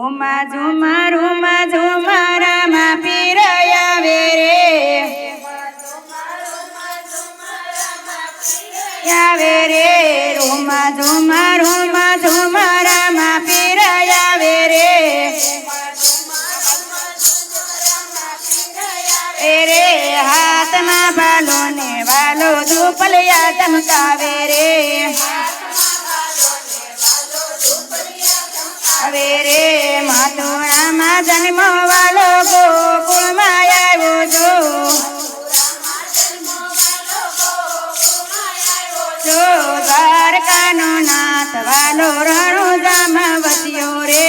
રૂમા ઝુમા રામા પીર આવે રે આવે રે રૂમા ઝુમા રામા પીર આવે રે રે હાથમાં ભાલો ને વાલો ધૂપલિયા ધમકાવે રે હવે રે માથુરામાં જન્મ વાલો ગોકુળમાં આવ્યો જો દ્વારકાનો નાથ વાલો રણુજામાં વસ્યો રે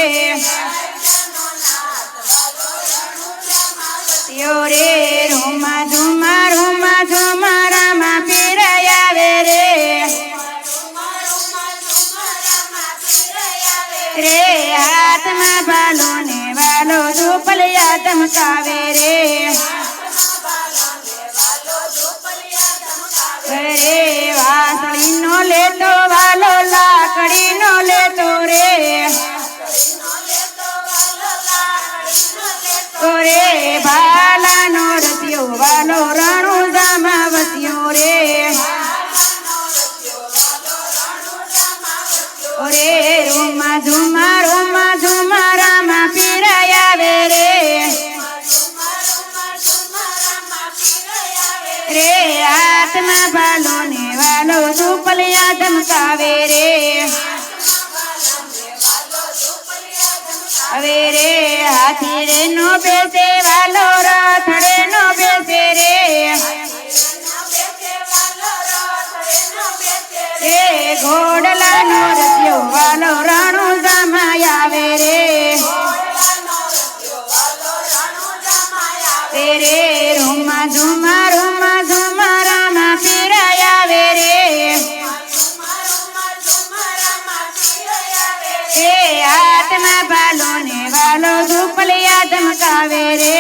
રે રૂમા ઝુમા રામા પીર આવે રે રે હાથમાં ભાલો ને વાલો ધૂપલિયા ધમકાવે રે રે વાસળીનો લેતો વાલો લાકડીનો લેતો રે રે ભાલાનો રસ્યો વાલો રણુજામાં વસ્યો રે રે રૂમા ઝુમા રામા પીર આવે રે રે હાથમાં ભાલો ને વાલો ધૂપલિયા ધમકાવે રે હવે રે હાથી રે નો બેસે વાલો રથડે નો બેસે રે ઘોડલાનો રસ્યો વાલો રણુજામાં આવે રે રે રૂમા ઝુમા રામા પીર આવે રે હાથમાં ભાલો ને વાલો ધૂપલિયા ધમકાવે રે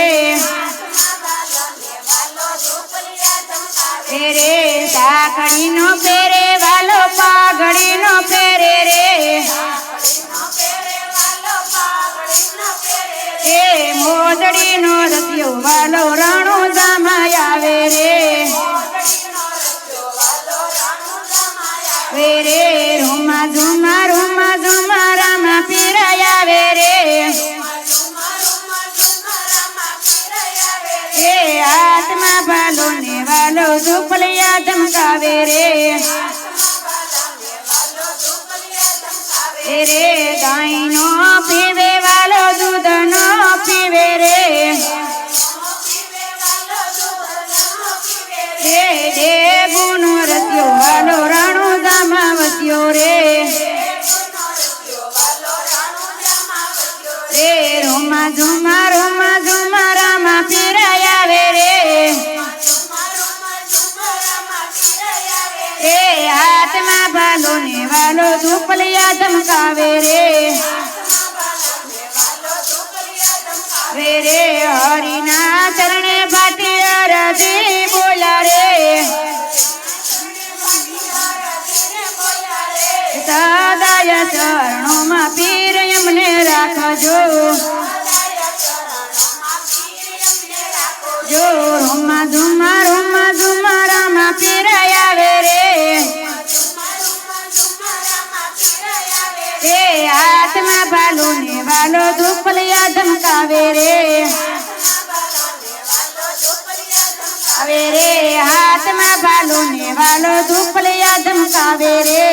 રે સાકડીનો પેરે વાલો પાઘડીનો પેરે રે મોજડીનો રસ્યો વાલો રણુજામાં આવે રે રે રૂમા ઝુમા રામા પીર આવે રે હાથમાં ભાલો ને વાલો ધૂપલિયા ધમકાવે રે રે ગાયનો પીવે વાલો દૂધનો પીવે રે દેવનો રસ્યો વાલો રણુજામાં વસ્યો રે રૂમા ઝુમા રામા પીર આવે રે હાથમાં ભાલો ને વાલો ધૂપલિયા ધમકાવે રે રે હરિના ચરણે ભાટી અરજી બોલા રે સદાય ચરણોમાં પીર એમને રાખજો જો રૂમા ઝુમા રામા પીર આવે રે હાથમાં ભાલો ને વાલો ધૂપલિયા ધમકાવે રે હવે રે હાથમાં ભાલો ને વાલો ધૂપલિયા ધમકાવે રે